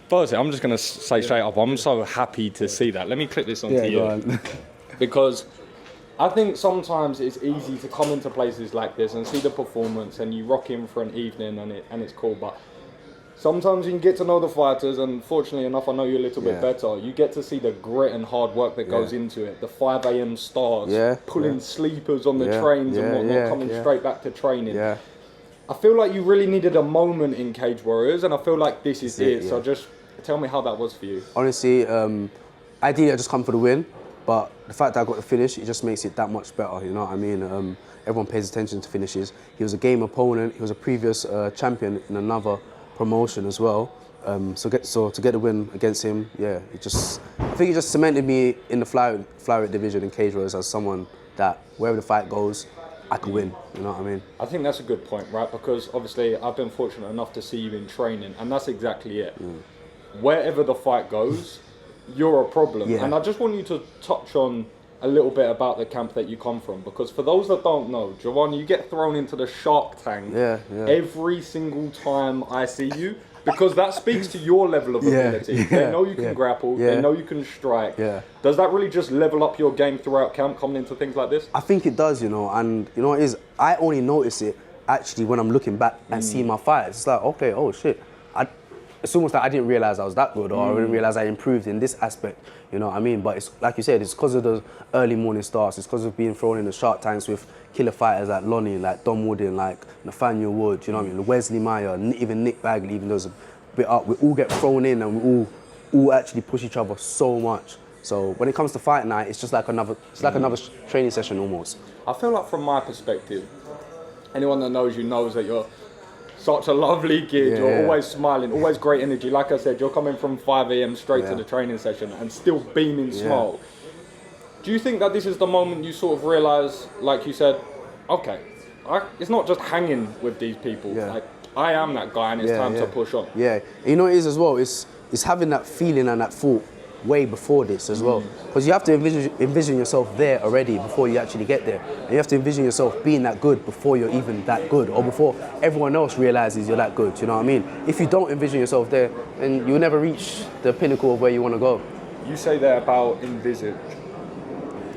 Firstly, I'm just going to say straight up, I'm so happy to see that. Let me click this onto you. Go on. Because I think sometimes it's easy to come into places like this and see the performance and you rock in for an evening and it's cool. But sometimes you can get to know the fighters, and fortunately enough, I know you a little bit better. You get to see the grit and hard work that goes into it. The 5 a.m. starts, pulling sleepers on the trains and whatnot, coming straight back to training. Yeah. I feel like you really needed a moment in Cage Warriors, and I feel like this is it. So just tell me how that was for you. Honestly, ideally I just come for the win, but the fact that I got the finish, it just makes it that much better, you know what I mean? Everyone pays attention to finishes. He was a game opponent, he was a previous champion in another promotion as well. So to get the win against him, I think it just cemented me in the flyweight division in Cage Warriors as someone that wherever the fight goes, I can win, you know what I mean? I think that's a good point, right? Because obviously I've been fortunate enough to see you in training, and that's exactly it. Wherever the fight goes, you're a problem. And I just want you to touch on a little bit about the camp that you come from, because for those that don't know, Jawany, you get thrown into the shark tank every single time I see you, because that speaks to your level of ability. They know you can grapple, they know you can strike. Does that really just level up your game throughout camp, coming into things like this? I think it does, you know, and you know what it is, I only notice it actually when I'm looking back and seeing my fights. It's like, okay, oh shit. It's almost like I didn't realise I was that good, or I didn't realise I improved in this aspect, you know what I mean? But it's like you said, it's because of the early morning starts, it's because of being thrown in the shark tanks with killer fighters like Lonnie, like Dom Woodin, like Nathaniel Wood, you know what I mean? Wesley Meyer, even Nick Bagley, even though it's a bit up, we all get thrown in and we all actually push each other so much. So when it comes to fight night, it's just like another training session almost. I feel like from my perspective, anyone that knows you knows that you're such a lovely kid, you're always smiling, always great energy. Like I said, you're coming from 5 a.m. straight to the training session and still beaming smile. Do you think that this is the moment you sort of realise, like you said, okay, it's not just hanging with these people, like I am that guy and it's time to push on? Yeah, you know what it is as well, it's having that feeling and that thought way before this as well. Because you have to envision yourself there already before you actually get there. And you have to envision yourself being that good before you're even that good, or before everyone else realizes you're that good, you know what I mean? If you don't envision yourself there, then you'll never reach the pinnacle of where you want to go. You say there about envisage.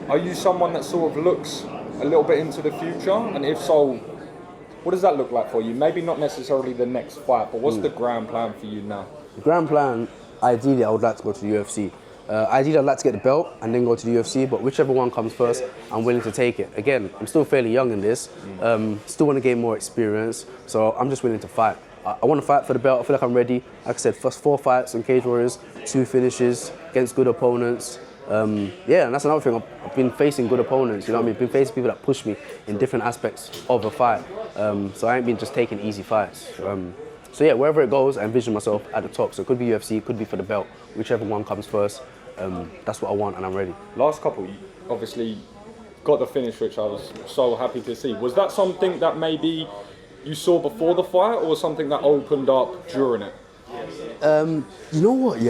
Are you someone that sort of looks a little bit into the future? And if so, what does that look like for you? Maybe not necessarily the next fight, but what's the grand plan for you now? The grand plan, ideally, I would like to go to the UFC. Ideally, I'd like to get the belt and then go to the UFC, but whichever one comes first, I'm willing to take it. Again, I'm still fairly young in this, still want to gain more experience, so I'm just willing to fight. I want to fight for the belt. I feel like I'm ready. Like I said, first 4 fights on Cage Warriors, 2 finishes against good opponents. And that's another thing. I've been facing good opponents, you know what I mean? I've been facing people that push me in different aspects of a fight. So I ain't been just taking easy fights. So yeah, wherever it goes, I envision myself at the top. So it could be UFC, it could be for the belt, whichever one comes first. That's what I want and I'm ready. Last couple, you obviously got the finish, which I was so happy to see. Was that something that maybe you saw before the fight, or something that opened up during it? You know what,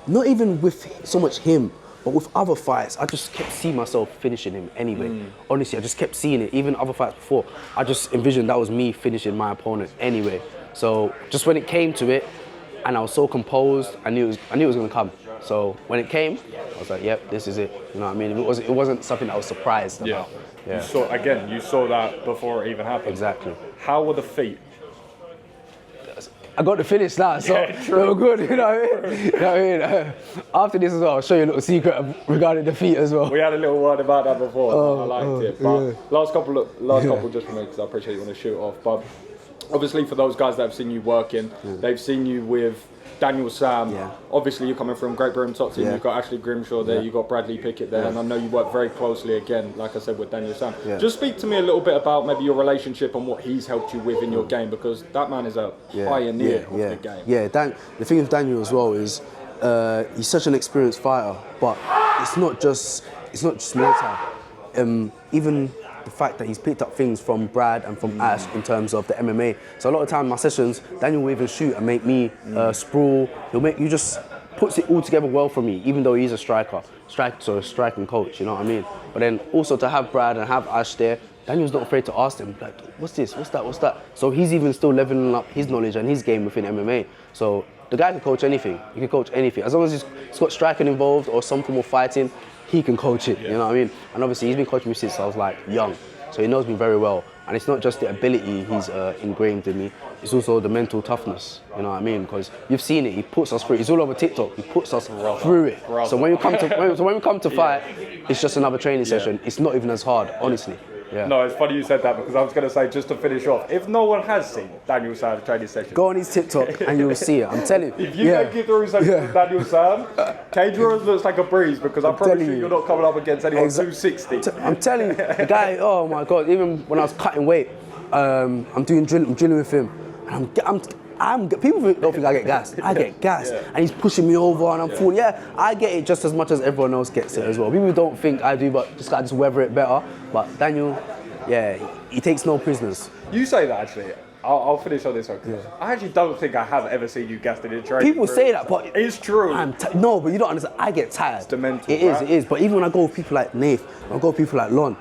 not even with so much him, but with other fights, I just kept seeing myself finishing him anyway. Honestly, I just kept seeing it. Even other fights before, I just envisioned that was me finishing my opponent anyway. So just when it came to it, and I was so composed, I knew it was gonna come. So when it came, I was like, yep, this is it. You know what I mean? It wasn't something that I was surprised about. Yeah. You saw that before it even happened. Exactly. How were the feet? I got the finish now, so they were good, you know what I mean? You know what I mean? After this as well, I'll show you a little secret regarding the feet as well. We had a little word about that before, I liked it. But last couple just for me, because I appreciate you want to shoot off. But obviously for those guys that have seen you working, they've seen you with Daniel Sam. Obviously you're coming from Great Britain top team, you've got Ashley Grimshaw there, you've got Bradley Pickett there, and I know you work very closely again, like I said, with Daniel Sam. Just speak to me a little bit about maybe your relationship and what he's helped you with in your game, because that man is a pioneer of the game. The thing with Daniel as well is he's such an experienced fighter, but it's not just military. Even the fact that he's picked up things from Brad and from Ash in terms of the MMA. So a lot of time in my sessions, Daniel will even shoot and make me sprawl. You just puts it all together well for me, even though he's a striking coach, you know what I mean? But then also to have Brad and have Ash there, Daniel's not afraid to ask them, like, what's this, what's that? So he's even still leveling up his knowledge and his game within MMA. So the guy can coach anything. He can coach anything. As long as he's got striking involved or some form of fighting, he can coach it, you know what I mean? And obviously he's been coaching me since I was like young, so he knows me very well. And it's not just the ability he's ingrained in me, it's also the mental toughness, you know what I mean? Because you've seen it, he puts us through it. It's all over TikTok, he puts us through it. So when we come to fight, it's just another training session. It's not even as hard, honestly. Yeah. No, it's funny you said that because I was going to say, just to finish off, if no one has seen Daniel Sam's training session, go on his TikTok and you'll see it. I'm telling you. If you don't give the research with Daniel Sam, Cage Warriors looks like a breeze because I promise you're not coming up against anyone 260. I'm telling you, the guy, oh my God, even when I was cutting weight, I'm drilling with him, and people don't think I get gassed. I get gassed, and he's pushing me over, and I'm full. Yeah, I get it just as much as everyone else gets it as well. People don't think I do, but just gotta weather it better. But Daniel, yeah, he takes no prisoners. You say that actually. I'll finish on this one. I actually don't think I have ever seen you gassed in a training. People say that, but it's true. No, but you don't understand. I get tired. It's the mental. It is. But even when I go with people like Nath, I go with people like Lon,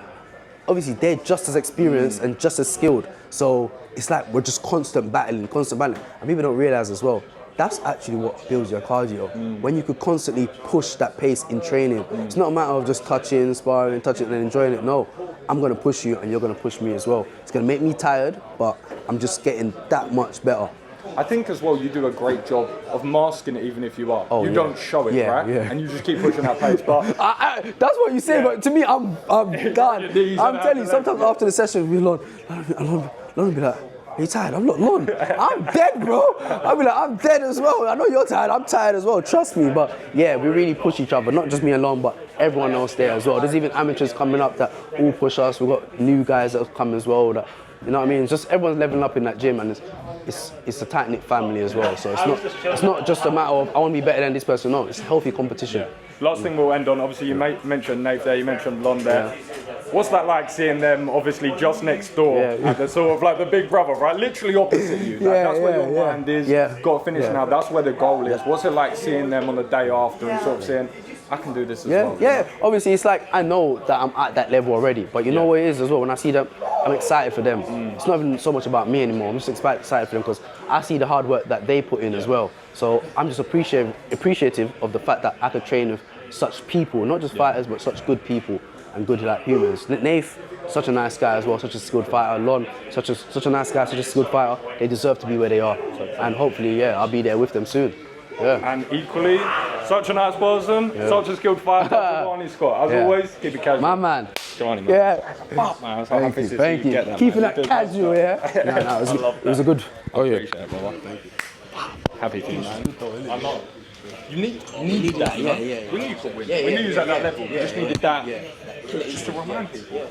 obviously they're just as experienced and just as skilled. So it's like we're just constant battling. And people don't realise as well, that's actually what builds your cardio. When you could constantly push that pace in training. It's not a matter of just touching, sparring, touching and enjoying it. No, I'm gonna push you and you're gonna push me as well. It's gonna make me tired, but I'm just getting that much better. I think as well you do a great job of masking it even if you are. You don't show it, right? Yeah. And you just keep pushing that pace. But that's what you say, but to me, I'm gone. I'm telling you, sometimes after the session, we'll be like, are you tired? I'm not Lon. I'm dead, bro. I'll be like, I'm dead as well. I know you're tired. I'm tired as well. Trust me. But yeah, we really push each other. Not just me and Lon, but everyone else there as well. There's even amateurs coming up that all push us. We've got new guys that have come as well. That, you know what I mean? It's just everyone's leveling up in that gym, and it's a tight-knit family as well. So it's not just a matter of I want to be better than this person. No, it's healthy competition. Last thing we'll end on. Obviously, you mentioned Nate there. You mentioned Lon there. What's that like seeing them obviously just next door at the sort of like the big brother, right? Literally opposite you. That's where your mind is. Got to finish now. That's where the goal is. What's it like seeing them on the day after and sort of saying, I can do this as well? Yeah, obviously it's like I know that I'm at that level already, but you know what it is as well, when I see them, I'm excited for them. It's not even so much about me anymore, I'm just excited for them because I see the hard work that they put in as well. So I'm just appreciative of the fact that I could train with such people, not just fighters, but such good people and good like humans. Nath, such a nice guy as well, such a skilled fighter. Lon, such a nice guy, such a skilled fighter. They deserve to be where they are, and hopefully, I'll be there with them soon. And equally, such a nice person, such a skilled fighter, Jawani Scott. As always, keep it casual. My man. Jawany, man. Man, so thank you. Keeping that casual, it was a good. I appreciate it, brother. Thank you. Happy for you, man. I'm not. You need that, We knew you could win. We knew you was at that level. We just needed that just to remind people.